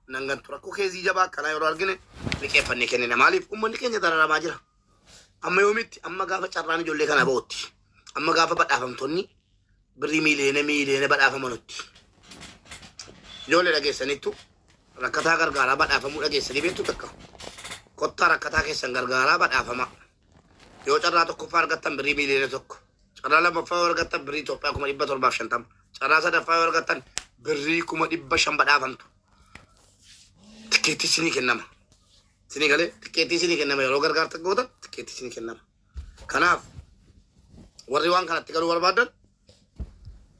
nangan turakko keezii jabaa akkanaa yeroo argine liqeeffannee kennina. Maaliif uummanni keenya dararamaa jira. Amma yoomitti amma gaafa carraan ijoollee kana ba'utti amma gaafa badhaafamtoonni birrii miiliyoona badhaafamanutti ijoollee dhageessanittu rakkataa gargaaraa badhaafamuu dhageessanii beektu takka kottaa rakkataa keessan gargaaraa badhaafama yoo carraa tokkoffaa argattan birrii miiliyoona tokko carraa lammaffaa yoo argattan birrii Itoophiyaa 750 carraa sadaffaa yoo argattan birrii 500 badhaafamtu tikeetti isinii kennama. Sini galee tikeetti isinii kennama yeroo gargaartan gootan tikeetti isinii kennama. Kanaaf warri waan kanatti galuu barbaadan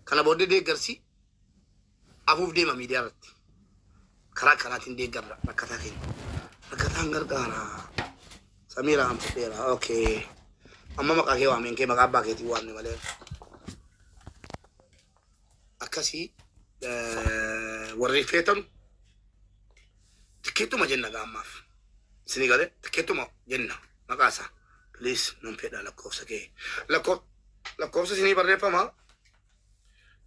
kana booddee deeggarsi afuuf deema miidiyaa irratti karaa kanaatiin deeggarra rakkataa keenya rakkataan gargaara Samiraa Hamfadheera. Okay amma maqaa kee waameen kee maqaa abbaa keetii waamne malee akkasii warri feetan tikeettuma jenna gaammaaf. Sini galee tikeettuma jenna maqaasaa please non fedha lakkoofsa kee lakkoofsa sinii barreeffama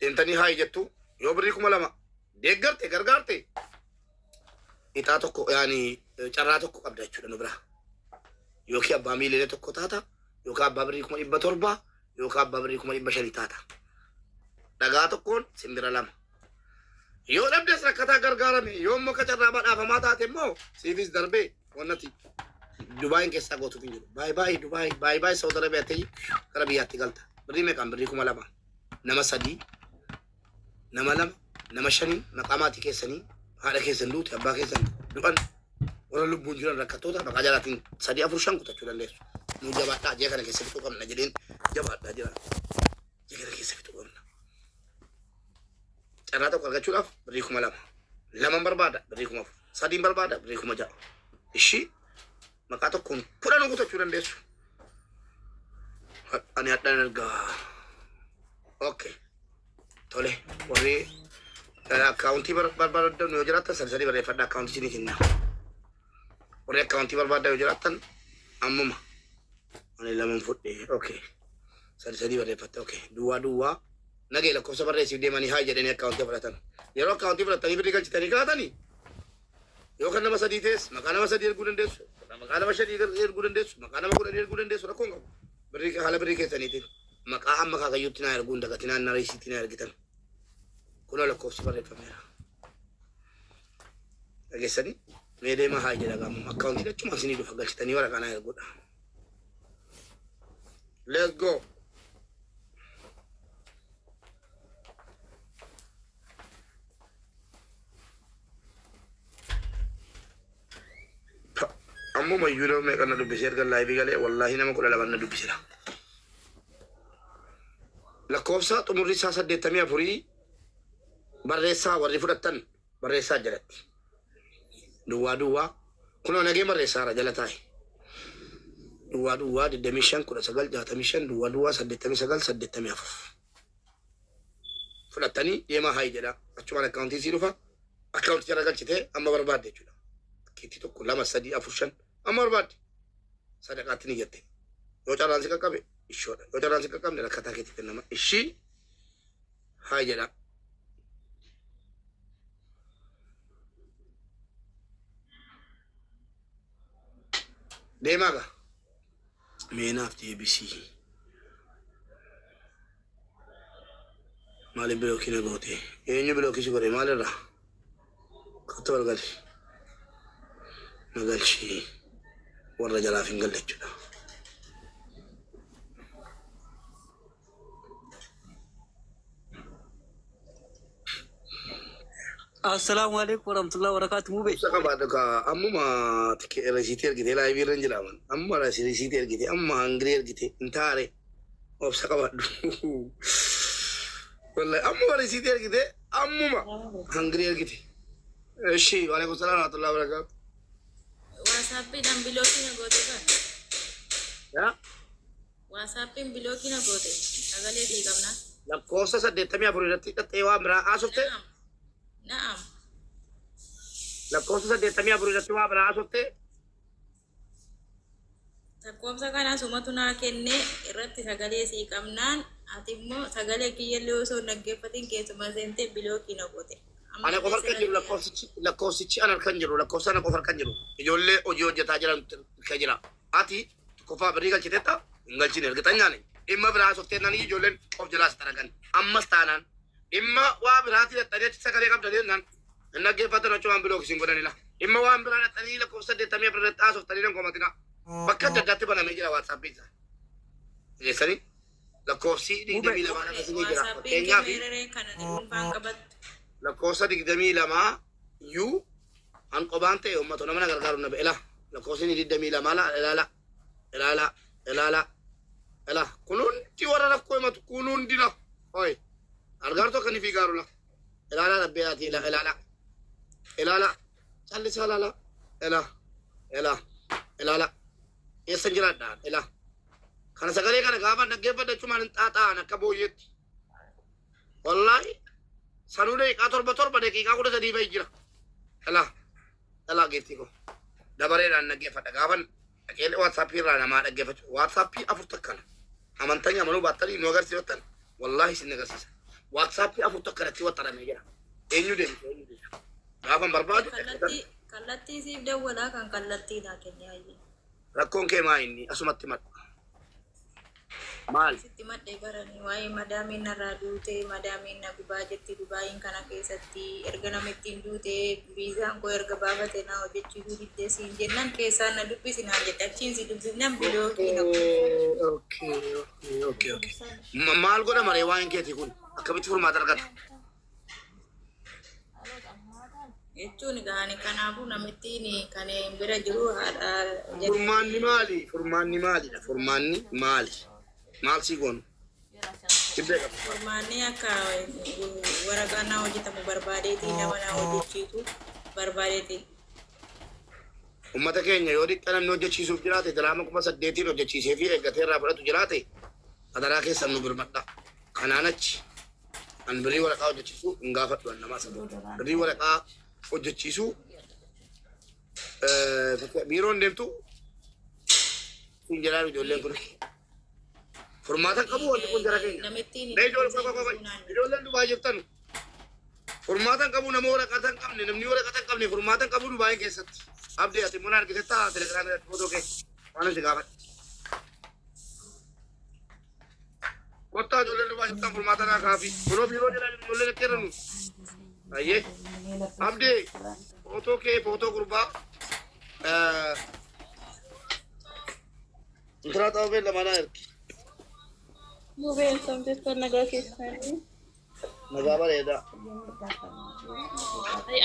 deemtanii haa jettu yoo birrii 2,000 deeggarte gargaarte ixaa tokko yaani carraa tokko qabda jechuudha nu bira yookiin abbaa miiliyoona tokko taata yookiin abbaa birrii 700 yookiin abbaa birrii 500 taata dhagaa tokkoon simbira 2 yoo dhabdes rakkataa gargaarame yoo immoo carraa badhaafamaa taate immoo siifis darbee wannati Dubai keessaa gootuuf hin jiru. Bye bye Saudi Arabia ta'e gara biyyaatti galta. Birrii meeqaan birrii 2,000 nama 3 nama 2 nama 5 maqaa maatii keessanii haadha keessan duute abbaa keessan du'an warra lubbuun jiran rakkattoota maqaa jalaatiin 3 4 5 kutachuu dandeessu. Nu jabaadhaa jee kana keessa fixuu qabna jedheen jabaadhaa jira. Jee kana keessa fixuu qabna. Carraa tokko argachuudhaaf birrii 2,000 lama barbaada birrii 4,000 3 barbaada birrii 6,000 ishii maqaa tokkoon 10 kutachuu dandeessu. Ani hadhaan ergaa. Okay. Tole warri akkaawuntii barbaadan yoo jiraatan sadii barreeffadha akkaawuntii isinii kenna. Warri akkaawuntii barbaadan yoo jiraatan ammuma ani lamaan fudhee. Okay. Sadii barreeffatte. Okay. Duwwaa nagee lakkoofsa barreessiif deemanii haa jedhanii akkaawuntii fudhatan. Yeroo akkaawuntii fudhatanii birrii galchitanii kaatanii yoo kan nama 3 tees maqaa nama 3 erguu dandeessu. Maqaa nama 5 erguu dandeessu. Maqaa nama 10 erguu dandeessu rakkoon qabu. Birrii haala birrii keessaniitiin maqaa amma kaakayyuutti naa erguun dagatinaan na reesiitti na ergitan. Kun lakkoofsi barreeffameera. Dhageessanii mee deemaa haa jedha gaamuma akkaawuntii dhachuma isinii dhufa galchitanii waraqaa naa erguudha. Let's go. Ammuma iyyuu meeqa na dubbisee ergan laayivii galee wallaahi nama 12 na dubbisera. Lakkoofsa xumurri isaa 84 barreessaa warri fudhatan barreessaa jalatti. Duwwaa kunoo nagee barreessaara jala taa'e. Duwwaa 25 19 65 duwwaa 89 84 fudhatanii deemaa haa jedha achumaan akkaawuntii sii dhufa akkaawuntii jala galchitee amma barbaadde jechuudha. Kiitii tokko 2 3 4 5 amma barbaadde sadaqaatti ni jette yoo carraan si qaqqabe ishoodha yoo carraan si qaqqabne rakkataa keetti kennama ishii haa jedha. Deemaa gaa meenaaf deebisii maaliif bilookii na goote eenyu bilookii si godhe maalirraa katta walgalchi nagalchi warra jalaaf hin galle jechuudha. Assalamu alaikum warahmatullahi wabarakatuh. Mube. Saka badaka amma tike receipt ergite live range laman. Amma receipt ergite amma hungry ergite intare. Of saka badu. Wallahi amma receipt ergite amma hungry ergite. Eshi wa alaikum salam warahmatullahi wabarakatuh. WhatsApp dan biloki na gote kan. Ya? WhatsApp biloki na gote. Agale di kamna. Lakkoofsa 84 irratti dhaxeewaa biraa asofte. Naam. Lakkoofsa 84 irratti waa biraa asofte. Lakkoofsa kana sumatu naa kenne irratti sagalee sii qabnaan ati immoo sagalee kiyyallee osoo dhaggeeffatiin keessuma seentee bilookii na goote. أنا كفر كنجرو لكوسيتش أنا كنجرو لكوس أنا كفر كنجرو يجولي أجيو جتاجرا كجرا أتي كفا بريكا كتتا نغلشين الكتانياني إما برا سوتنا نيجي يجولين أوف جلاس تراكن أما ستانان إما وابراتي التاريخ سكالي قبل دينان النجى فترة شو عم بلوك سينغوني لا إما وابرا التاريخ لكوسة دتامي برا تاسو تاريخ كوماتنا بكرة جاتي بنا ميجرا واتساب بيزا يسري لكوسي دي دمي لما أنا كسيني جرا كينيا في لكوسة دي دمي لما يو أن قبانته يوم ما تنامنا غرغرنا بإله لكوسي دي دمي لما لا كنون تيوارا لكوي ما تكونون دي لا هاي أرجعتو كني في قارو لا ربياتي لا سالي سالا لا يسنجرا دان لا كان سكالي كان غابا نجيبا دچمان تاتا نكبويت والله سنودي كاتور بتور بدكي كاكو تدي بيجرا لا جيتيكو دبري ران نجيفا غابا اكيد واتساب رانا ما نجيفا واتساب افرتكن امانتنيا منو باتري نوغر سيوتن والله سنغسس واتساب افرتكن وتر ميجرا اينو دي غابا برباد كلتي سيف دولا كان كلتي لكن ياي ركون كما اني اسمت مات مال ستمات دي براني واي مدامين نرادوتي مدامين نغباجتي دباين كان كيستي ارغنامتين دوتي فيزا كو ارغ بابته نا وجچي دودي سين جنن كيسان ندبي سين اجتاچين سي دبنم بلوكي اوكي مال غدا مري واين كيتي كون اكبت فرما درغت Jechuun gaani kanaafuu namitti kan bira jiru furmaanni maali maal si goonu furmaanni akka waraqaa naa hojjetamu barbaadeetii nama naa hojjechiisu barbaadeetii ummata keenya yoo dhiqqa namni hojjechiisuuf jiraate daraama 8,000 hojjechiisee fi eeggatee irraa fudhatu jiraate adaraa keessan nu birmadha kanaan achi an birii waraqaa hojjechiisu hin gaafadhu an namaa sana birii waraqaa hojjechiisu biiroon deemtu kun jedhaan ijoolleen kun furmaata qabu wanti kun jara keenya ijoolleen dubaa jirtan furmaata qabu nama waraqaa hin qabne namni waraqaa hin qabne furmaata qabu dubaayeen keessatti abdii ati mun argitetta telegiraamii irratti footoo kee waan itti gaafadhe kottaa ijoolleen dubaa jirtan furmaata naa kaafi kunoo biiroo jedhaan ijoolleen itti jiranu aye abdi foto kurba intera tahu bela mana erki Mobile sampai ke negara kita ni. negara beda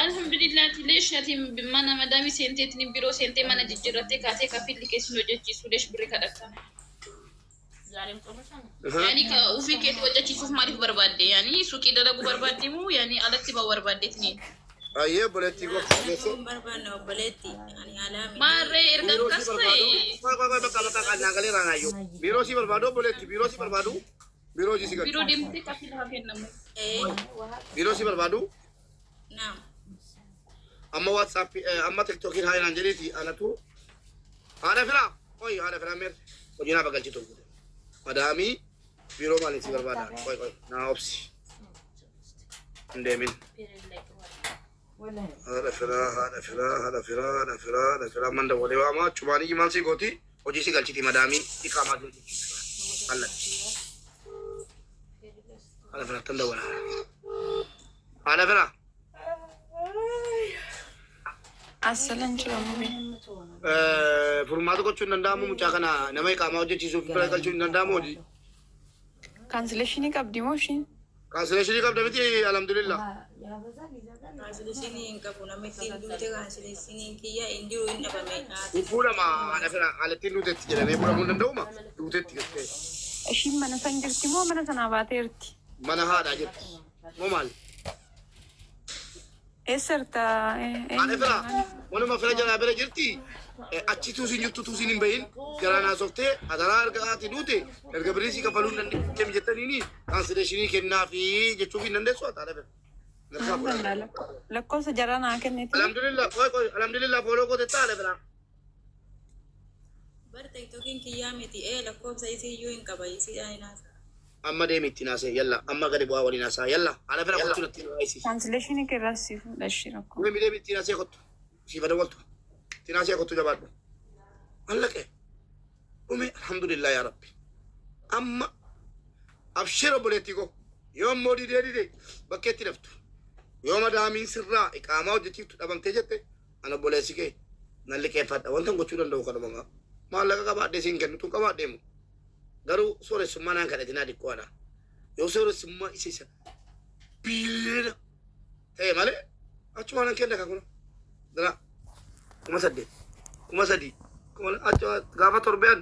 Alhamdulillah ليش هاتي بمنا مدامي سنتي تني بيرو سنتي منا ججرتي كاتي كافي لكيس نوجي سودش بريكا دكتا يعني وفي كيت وجهي شوف معرف بربادي يعني سوق إذا لقوا بربادي مو يعني على تبى بربادي تنين aye boleti go barbano boleti yani alami ما رأي إرجع كسرة kau kan nagali rana yo biro si berbado boleti biro si berbado biro ji sigat بيرو ديمتي كافي لها نمو biro si berbado naam amma whatsapp amma tiktok hai nanjeri ana tu ada fira mer ojina bagal citu madami biro mali si berbada koi na opsi ndemin هذا فلا من ده ولا ما چوبانی کی مانسی گوتی او جیسی گلچی تھی مدامی اقامت جو الله هذا فلا تنده ولا هذا فلا Assalan chulamu. فرماتو کو چون نندامو مچاکنا نمای اقامت جو چیزو فلا گلچو نندامو جی Cancellation kab demotion. کانسلیشن کب دبیتی الحمدللہ kansilisin kapu namitti dute kansilisin kiyya indiru inna bamena fuula ma ana fira alatti nutetti jedhamee fuudhamuu danda'uma nutetti jettee Ishiin mana san jirti moo mana sanaa baateerti? mana haadhaa jirti moo maali Eessarta? ana fira wanuma fira jalaa bira jirti achi tuusin jirtu tuusin hin bahin garanaa softee adaraa argaati nuute erga biriisii kafaluun dandeenye jettaniini kaansileeshinii kennaa fi jechuuf hin dandeessu haa taala fira Lakkoofsa jaraa naa kenniti. alhamdulillah fooloo goote taale fira bar tiktokin kiyya miti lakkoofsa isiyyuu hin qaba isiidhaan inaasa أما ديمي تناسي يلا أما قريب واولي ناسا يلا أنا فينا قلت لك تناسي Translation كراسي لاشي ركو. وين ديمي تناسي قلت شيء فدا قلت تناسي قلت جبار قال لك إيه ومي الحمد لله يا ربي أما أبشر بوليتيكو يوم مودي دي بكيتي نفتو يوم دامي سرّا إقامة وجتي تبان تجت أنا بوليسي كي نالي كيف هذا وانتم قلتوا لنا وكذا ما لك كبار ديسين كنو تو كبار ديمو garu sore summa nan kada tinadi kwana yo sore summa isisa bilena male achu nan kenda ka kuno dara kuma sadi kuma achu gafa torben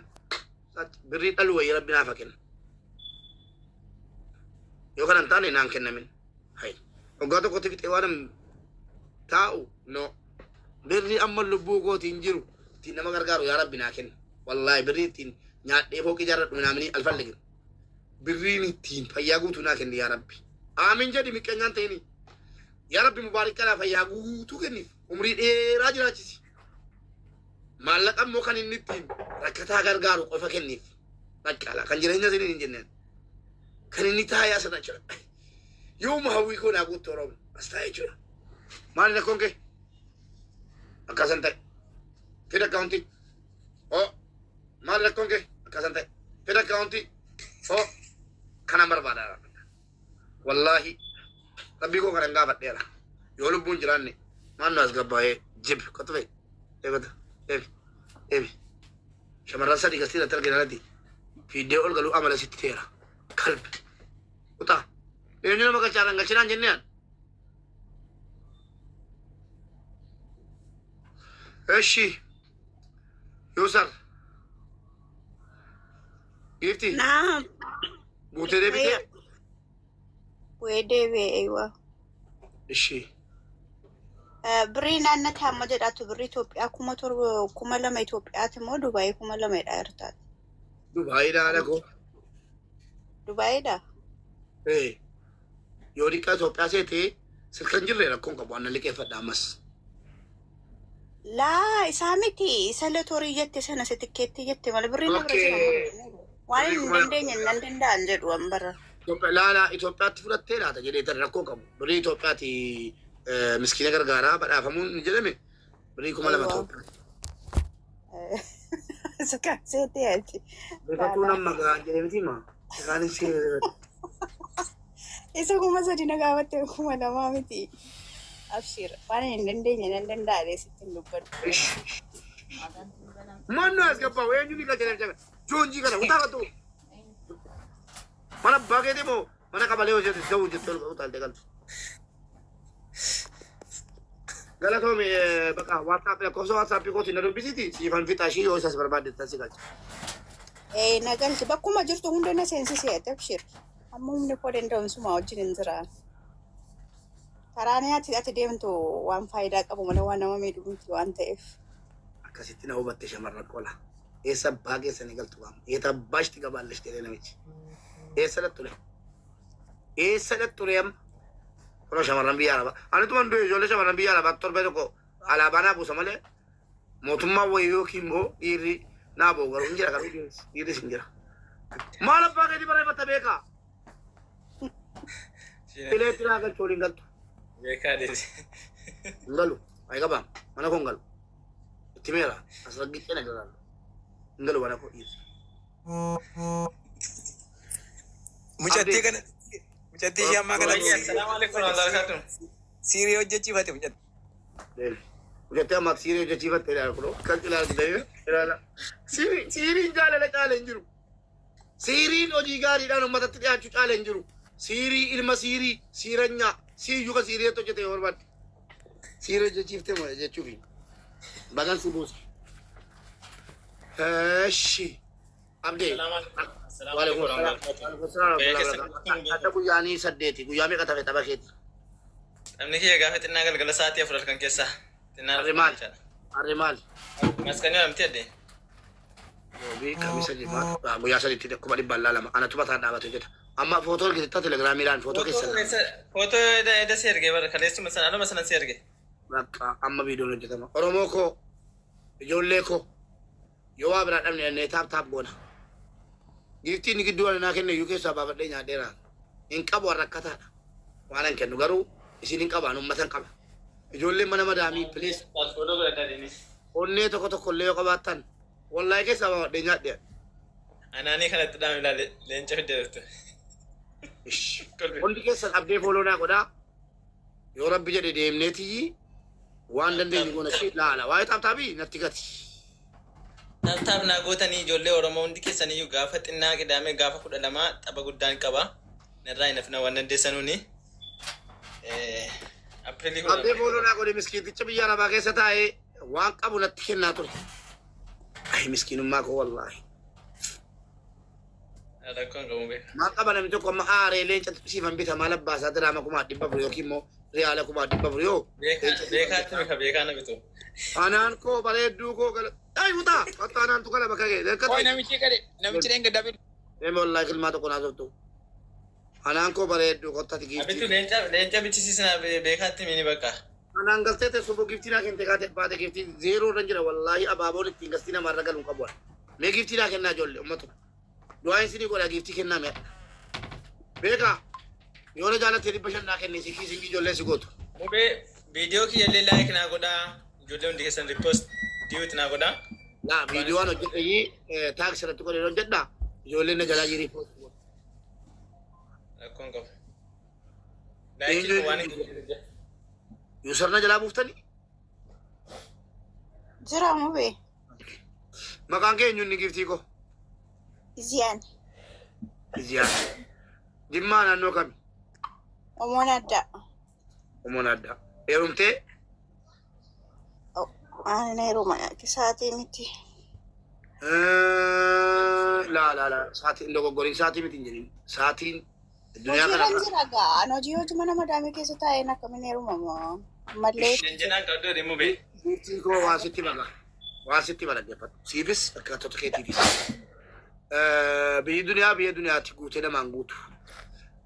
birri dalu wa rabbina fakin yo kanan tane nan kenna min hay o gato ko tikite wanam ta'u no birri amma lubu go tinjiru tinama gargaru ya rabbina ken wallahi birri tin nyaadhe foki jarra dunamini alfallegin birrini tin fayyagu tuna ken ya rabbi amin jadi mikenyan tayni ya rabbi mubarak kala fayyagu tu kenni umri de rajirachisi malakam mo kan inni tin rakata gargaru ko fakenni nakala kan jirenya sini jinnen kan inni ta ya sana chira yom hawi ko na gutoro astay chira mal na konke akasanta kida county oh mal na konke kasante peda county oh kana barbada wallahi rabbi ko kana ngaba dela yolu bun jiranni man nas gabaye jib kotwe egota ebi shamara sadi gasira targenati video ol galu amala sitera kalb uta enyo maka cara ngachiran jennian eshi yusar Gifty. نعم Bute de bite. ويدي ايوه Ishi. برينا انتها مجرات بري توبيا كوما تور كوما لما توبيا تمو دبي كوما لما دايرتات Dubai da ala ko. دبي دا Eh. Yori ka so pase te silkan jirre la kon ka bonna like fa damas. لا سامتي سلتوري جت سنه ستكيتي جت مال برينا Okay. وين ندين نندن دانجد وامبر La Ethiopia ti furatte la ta jede tar rakko kam. Bari Ethiopia ti miskina gargara bada famun jedeme. Bari kuma la mato. سكاتي انت Bari tu nam maga jedeme ti ma. Kani si eso كوما سدينا غاوت كوما دمامتي ابشر وين ندين نندن داري ستين دبر Mana as gapa we nyuni ka jere. Jonji kana utara tu. Mana bage demo. Mana ka bale ho jete jau jete utal degal. Gala ko me baka WhatsApp ya ko so WhatsApp ko tinaro bisiti si fan fitashi o sas barbade tasigal. اي نقلت بكم جرت هندنا سنسي تبشر أمم نقول عندهم سماع جنين زرا تراني أتدي أنتو وان فايدة أبو منا وانا ما ميدو أنتو أنت إف Akkasitti na hubatte shamarran qola. Eessa baagee sanii galtu waam. Eeta baashti gabaalleshte dee namichi. Eessa ture. Eessa ture am. Kuno shamarran biyya araba. Ani tuman du'e ijoollee shamarran biyya araba torbee tokko alaabaa naa buusa malee mootummaa wayii yookiin immoo dhiirri naa ba'u garuu hin jira garuu dhiirris hin jira. Maal abbaa keetii barreeffata beekaa? Ileetti naa galchuu waliin galtu. Beekaa deesi. Hin galu. Ayi qabaam. Mana koo hin galu. Timera, asal gitu na jalan. Enggak luar aku is. Mucatti kan mucatti siapa kan? Assalamualaikum warahmatullahi wabarakatuh. Siri hojja cifate mucatti. Deh, udah tiap mak siri udah cibat tidak aku loh. Kan jelas gitu ya. Tidak. Siri jalan challenge ru. Siri ojiga di dalam mata tidak challenge ru. Siri ilma siri siranya si juga siri itu jadi hormat. Siri udah cifte mau aja cuci. Bagan sibus. Heshi. Abdi. Assalamualaikum warahmatullahi wabarakatuh. Ada kuyani sadeti, kuyami kata kata bakit. Namni kiyya gaafa xinnaa galgala sa'aatii afur halkan keessa. Arrimal. Arrimal. Maskanii namti adde. Yobi kami lima. Guyyaa sadiitti kuma dhibba lama. Ana tubataan dhaabatu jedha. Amma footoo argite telegiraamiidhaan footoo keessa. Footoo eda si erge bara kaleessuma sana aluma sana si erge. Bakka amma viidiyoon hojjetama. Oromoo koo ijoollee koo yoo waa biraa dhabne taap goona. Giftii ni gidduu anaa kenne iyyuu keessaa baafadhee nyaadheera. Hin qabu harrakkataadha. Waan an kennu garuu isin hin qabaan uummatan qaba. Ijoolleen mana madaamii please. Fuudhoo godhadhaa deemis. Onnee tokko illee yoo qabaattan wallahi keessaa baafadhee nyaadheera. Anaanii kanatti dhaam ilaale leenca fidee jirtu. Hundi keessan abdee fooloonaa godhaa. Yoo rabbi jedhe deemneetii waan dandeenyu goonatti laala. Waa'ee taaptaabii natti gati. Taaptaap naa gootanii ijoollee Oromoo hundi keessaniyyuu gaafa xinnaa qidaamee gaafa 12 tapha guddaan qaba. Narraa hin hafna waan dandeessanuuni. Apriilii Abdee fooloonaa godhe miskiiticha biyya arabaa keessa taa'ee waan qabu natti kennaa ture. Ay miskiinummaa koo wallaahi. rakkoon qabu beeka. Maal qaba namni tokko amma aaree leenca siifan bita maal abbaasaa diraama 1,400 yookiin immoo riyaala 1,400 yoo. Beekaatti beeka beekaa na bitu. Anaan koo bareedduu koo gala. Ay mutaa akka anaan tukala bakka ga'e. Oi namichi gade namichi dhenga David. Deeme wallaahi kilmaa tokko naa turtu. Anaan koo bareedduu kottati Abitu giiftii. leenca bichisiisna beekaatti mini bakka. Anaan galtee teessuma giiftii naa kente kaate baate giiftii zeeroo irra jira wallaahi abaaboon ittiin gastii namarra galuun qabu. Mee giiftii naa kennaa ijoollee uummatu. Du'aan isinii godha giiftii kennaa mi'a. Beekaa yoo na jaalattee 500 naa kenne si kiisii ijoollee si gootu. Mubee viidiyoo kiyyallee laayik naa godhaa. Ijoollee hundi keessan riipoost diiyuuti naa godhaa. Laa viidiyoon hojjedhee taaksii irratti godhee hojjedhaa ijoolleen na jalaa jirii. Rakkoon qabu. Laayikii waan hin jirre. Yuusar na jalaa buuftanii Jira mubee. maqaan kee eenyuun ni giiftii koo? Iziyaan. Iziyaan. Jimmaa naannoo kami? Omoon addaa. Omoon addaa. Heerumtee? Ani heeruma sa'aatii miti. Laa. Sa'aatiin dogoggoriin sa'aatii miti hin jedhin. Sa'aatiin duniyaa kana. Hojiirra jira gaa. Hojii hojii mana madaamii keessa taa'een akkamiin heeruma moo? Mallee. Leenjanaan qabduu deemu bee. Giiftiin koo waan sitti baga. Waan sitti balaggeeffatu. Siifis akkaataa keetiifis. Biyya duniyaatti guutee namaan guutu.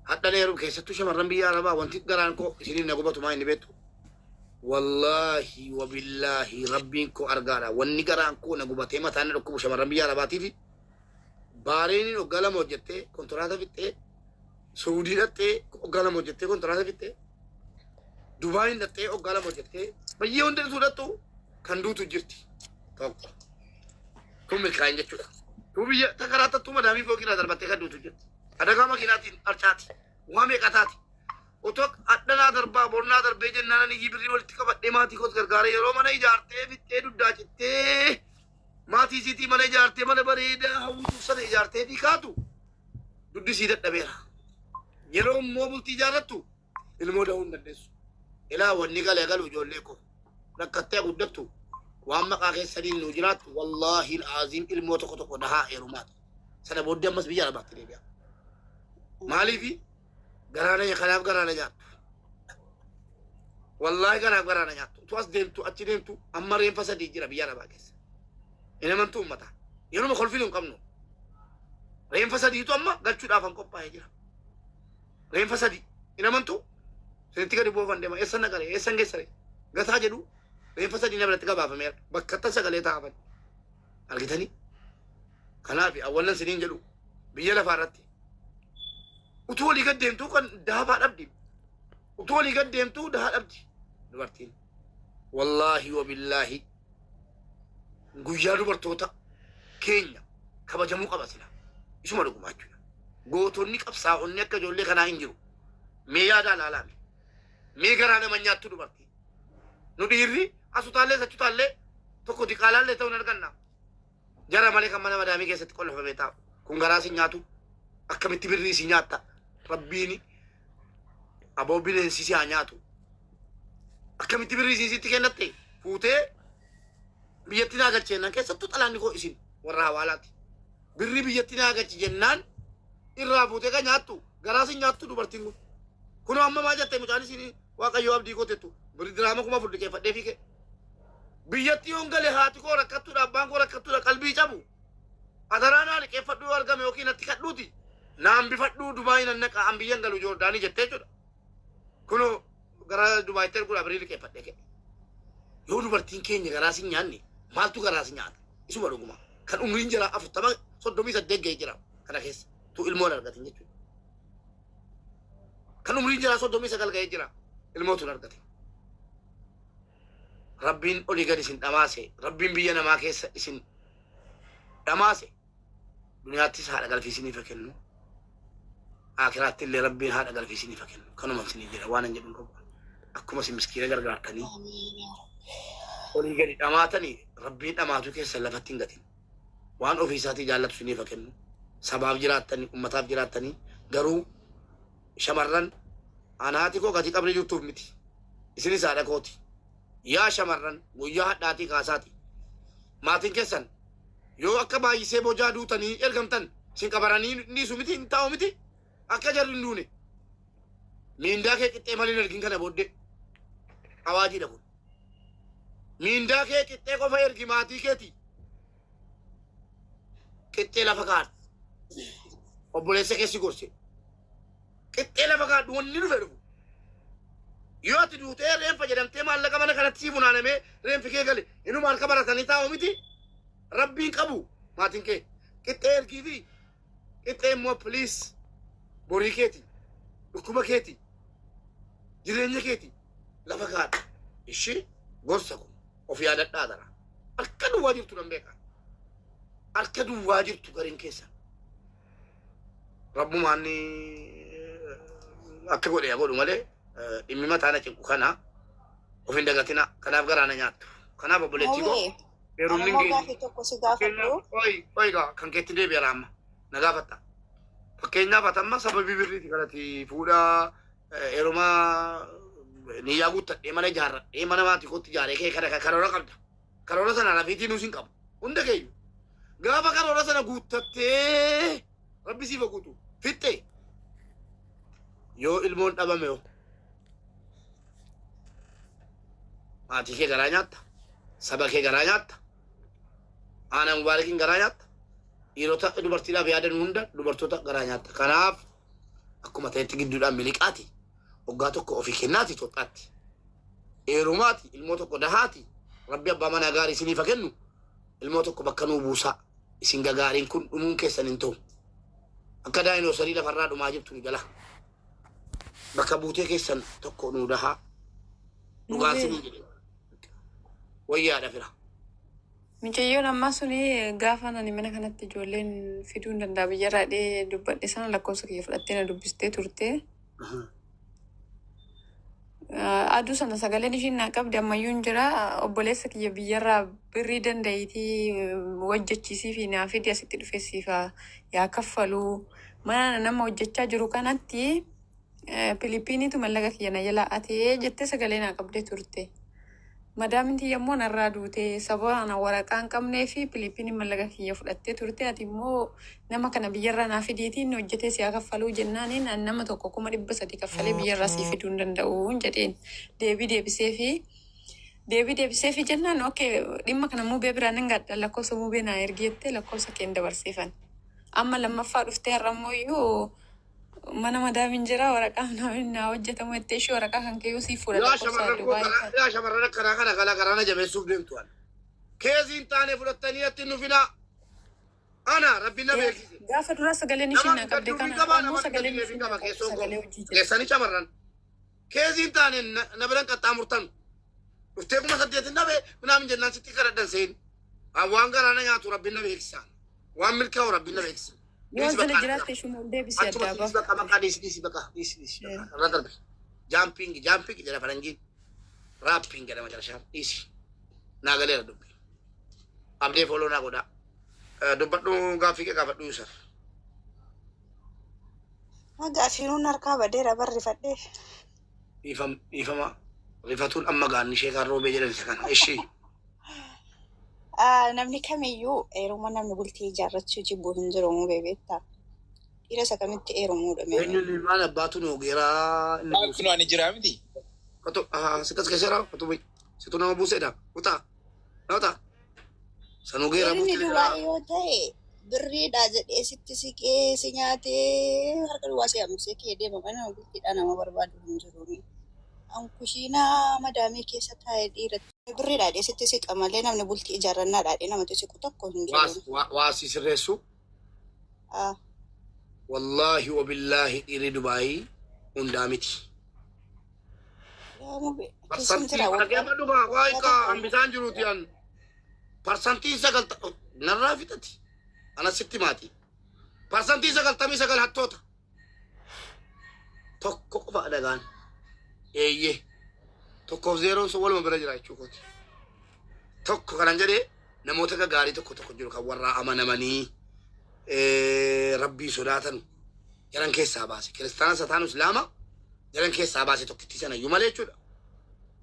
Hadha heerum keessattuu shamarran biyya arabaa wanti garaan koo isiniin na gubatu maa inni beektu. Wallaahi wabillaahi rabbiin koo argaadha. Wanni garaan koo na gubatee mataan na dhukkubu shamarran biyya arabaatiifi. Baareen hoggaa lama hojjettee kontiraata fixxee. Suudii dhattee hoggaa lama hojjettee kontiraata fixxee. Dubaayin dhattee hoggaa lama hojjettee. Bayyee hundi suudhattu kan duutu jirti. Tokko. Kun milkaa'in jechuudha. Tu biyya takaraattattuu madaamii fooqirraa darbattee kan duutu jirti. Adagaa makiinaatiin arcaati. Waa meeqataati. Otoo addanaa darbaa bornaa darbee jennaan ni birrii walitti qabadhee maatii koos gargaaree yeroo mana ijaartee fixxee duddaa cittee maatii siitii mana ijaartee mana bareedaa hawwatu sana ijaartee fi kaatu duddi sii dadhabeera. Yeroo immoo bultii ijaarrattu ilmoo da'uu hin dandeessu. Ilaa wanni galee galu ijoollee koo rakkattee guddattu waan maqaa keessaniin nu jiraattu wallaahi al'aaziim ilmoo tokko dahaa heerumaati. Sana booddee ammas biyya arabaatti deebi'a. Maaliifi garaana kanaaf garaana nyaattu. Wallaahi kanaaf garaana nyaattu. Tu as deemtu achi deemtu amma reenfa sadii jira biyya arabaa keessa. Hin amantuu ummata. Yeruma kolfii hin qabnu. Reenfa sadiitu amma galchuudhaaf an qophaa'ee jira. Reenfa sadii hin amantuu. Sinitti gadi buufan deema eessan naqaree eessan geessaree gataa jedhu reenfa sadii na biratti gabaafameera bakkattan sagalee taa'aman argitanii. Kanaaf awwallan siniin jedhu biyya lafaa irratti utuu walii gad deemtuu kan daafaa dhabdi. Utuu walii gad deemtuu dahaa dhabdi dubartiin. Wallaahi wabillaahi guyyaa dubartoota keenya kabajamuu qaba sila. Isuma dhugumaa jechuudha. Gootonni qabsaa'onni akka ijoollee kanaa hin jiru. Mee yaadaan alaame. Mee garaa nama nyaattu dubartii. Nu dhiirri asutaallee sachutaallee tokko diqaalaallee ta'uu hin arganna. Jara malee kan mana madaamii keessatti qollofamee taa'u. Kun garaa si nyaatu. Akkamitti birrii si nyaatta. Rabbiini aboo bineensi si haa nyaatu. Akkamitti birrii sitti kennatte fuutee biyyatti naa galchi jennaan keessattuu xalaanni koo isin warra hawaalaati. Birrii biyyatti naa galchi jennaan irraa fuutee kan nyaattu garaa si nyaattu dubartiin kun. Kunoo amma maa jettee mucaan isin waaqayyoo abdii kootettu birrii diraama 1000 liqeeffadhee fiige. Biyyatti yoon gale haati koo rakkattuudha abbaan koo rakkattuudha qalbii cabu. Adaraanaa liqeeffadhuu argame yookiin atti kadhuuti. Naan bifadhuu Dubaayi nan naqa an biyyan galu Joordaanii jettee jechuudha. Kunoo gara Dubaayitti erguudhaaf birrii liqeeffadhee ka'e. Yoo dubartiin keenya garaa si nyaanne maaltu garaa si nyaata? Isuma dhuguma. Kan umriin jira 40 38 ga'ee jira. kana keessa tu ilmoo argatin jechuudha. Kan umriin jira 39 ga'ee jira ilmootu argate. Rabbiin olii gad isin dhamaase rabbiin biyya namaa keessa isin dhamaase duniyaattis haadha galfiisiniif kennu akiraatti illee rabbiin haadha galfiisiniif kennu kanuma isinii jira waan hin jedhu qabu akkuma isin miskiina gargaartanii olii gadi dhamaatanii rabbiin dhamaatu keessa lafatti hin gatin waan ofii isaatii jaallatu isiniif kennu sabaaf jiraattanii ummataaf jiraattanii garuu shamarran anaati koo gati qabri jirtuuf miti isinis haadha kooti yaa shamarran guyyaa hadhaatii kaasaati maatiin keessan yoo akka baay'isee bojaa duutanii ergamtan isin qabaranii niisu miti hin taa'u miti akka jarri hin duune miindaa kee qixxee malee ergin kana booddee awaajiidha kun miindaa kee qixxee qofa ergi maatii keeti qixxee lafa kaadhu obboleessa keessi gorse qixxee lafa kaadhu wanni dhufe dhufu yoo ati duutee reenfa jedhamtee maallaqa mana kanatti sii funaanamee reenfi kee gale inuma harka baratanii taa'u miti rabbiin qabu maatiin kee qixxee ergii fi qixxee immoo piliis borii keeti dhukkuba keeti jireenya keeti lafa kaadhu ishii gorsa kun of yaadadhaa dara harka duwwaa jirtu nan beekaa harka duwwaa jirtu gariin keessa rabbumaan akka godhe yaa godhu malee dhimmi mataana cinqu kana of hin dagatina kanaaf garaana nyaattu kanaaf obboleettii koo heerumni oyigaa kan keetti deebi'ara amma na gaafatta fakkeenyaaf atamma sababii birriiti kanati fuudhaa heerumaa niyyaa guuttadhee mana ijaarradhee mana maatii kootti ijaaree kee karoora qabda karoora sana rafiitii nuus hin qabu hunda keeyyu gaafa karoora sana guuttattee rabbi siifa guutu fixxe yoo ilmoon dhabame yoo maatii kee garaa nyaatta saba kee garaa nyaatta aanaa mubaarakiin garaa nyaatta dhiirota dubartiidhaaf yaadan hunda dubartoota garaa nyaatta kanaaf akkuma ta'etti gidduudhaan miliqaati waggaa tokko ofii kennaati Itoophiyaatti heerumaati ilmoo tokko dahaati rabbi abbaa manaa gaarii isiniif kennu ilmoo tokko bakka nuu buusaa isin gagaariin kun dhumuun keessan hin ta'u akka daayinoosarii lafarraa dhumaa jirtu ni gala bakka buutee keessan tokko nuu dahaa dhugaan sinii jedhe wayyaadha fira. Mucayyoon ammaa suni gaafa nani mana kanatti ijoolleen fiduu hin danda'a biyyarraa dhee dubbadhe sana lakkoofsa kiyya fudhattee na dubbistee turte. Aduu sana sagaleen ishiin naa qabdi ammayyuu hin jira obboleessa kiyya biyyarraa birrii danda'iitii hojjechiisii fi naa fidi asitti dhufeessiif yaa kaffaluu mana nama hojjechaa jiru kanatti Filipiiniitu mallaqa kiyya na jalaa atee jettee sagalee naa qabdee turte. Madaaminti yemmuu narraa duute sababa ana waraqaa hin qabnee fi Filipiiniin mallaqa kiyya fudhattee turte ati immoo nama kana biyyarraa naa fidiitiin hojjetee siyaa kaffaluu jennaaniin nama tokko 300 kaffalee biyyarraa sii fiduu hin danda'u jedheen deebii deebisee fi jennaan okey dhimma kana muubee biraan hin gadda lakkoofsa muubee naa ergi jettee lakkoofsa keen dabarseefan amma lammaffaa dhuftee har'ammoo iyyuu mana madaamin jira waraqaa naa hojjetamu jettee ishee waraqaa kan keeyyuu sii fuudha yaa shamarran karaa kana jabeessuuf deemtuan keeziin taane fudhattanii atti nufinaa ana rabbi na beekise gaafa dura sagaleen ishiin naa qabde kana ammoo sagaleen ishiin naa qabde sagalee hojii keessanii shamarran keeziin taane na biran qaxxaamurtan dhuftee 8 nabe minaamin jennaan sitti kadhadhan seen waan garaana nyaatu rabbi na beekisaan waan milkaa'u rabbi na beekisaan yoo jala jiraate ishuma deebisee adda baaf baka jumping jala faranjiin rapping jedhama jalashaan dhiisi naa galeera dubbi abdee fooloo naa godhaa dubbadhu gaaffii kee gaafadhu Yusuf. Gaaffiinuun harkaa badeera barrifadhee. Ifama rifatuun amma gaanni ishee kan roobee jedhan isa kana ishee. Namni kamiyyuu heeruma namni bultii ijaarrachuu jibbuu hin jiru moo beektaa? Dhiira isa kamitti heerumuudha mee? Eenyuun maal abbaatu nu ogeeraa. Kun ani jira miti. Sikas keessa kotu bai situ nama buuseedha utaa nauta sanuu geera Inni duraa yoo ta'e birriidhaa jedhee sitti siqee si nyaatee harka duwwaa si hambisee kee deema mana bultiidhaa nama barbaadu hin jiru. Kushiinaa madaamii keessa taa'ee dhiiratti birriidhaa dhee sitti siqa malee namni bultii ijaarrannaadhaa dhee namatti siqu tokko hin jiru. Waa si sirreessu والله وبالله إيري دبي وندامتي yaa mube keessan برسنتي jira أجا waggaa ما دوما وايكا أم بيسان جروتيان برسنتي سقل نرافتتي أنا ستي ماتي برسنتي سقل تمي سقل هتوتا توكو قفا دغان إيه توكو زيرو سوال ما برجع يشوفوتي توكو كان جدي نموتك غاري توكو جرو كورا أمانماني ربي صلاتن جلن كيسا باسي كريستانا ستانو سلاما جلن كيسا باسي توكتي سنة يوم عليه شو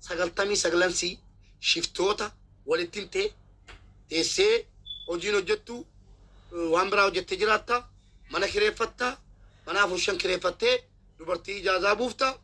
سقلتمي سقلنسي شفتوتا ولتنتي تيسي وجينو جتو وامبراو جت جراتا منا كريفتا منا فوشن كريفتة دبرتي جازا بوفتا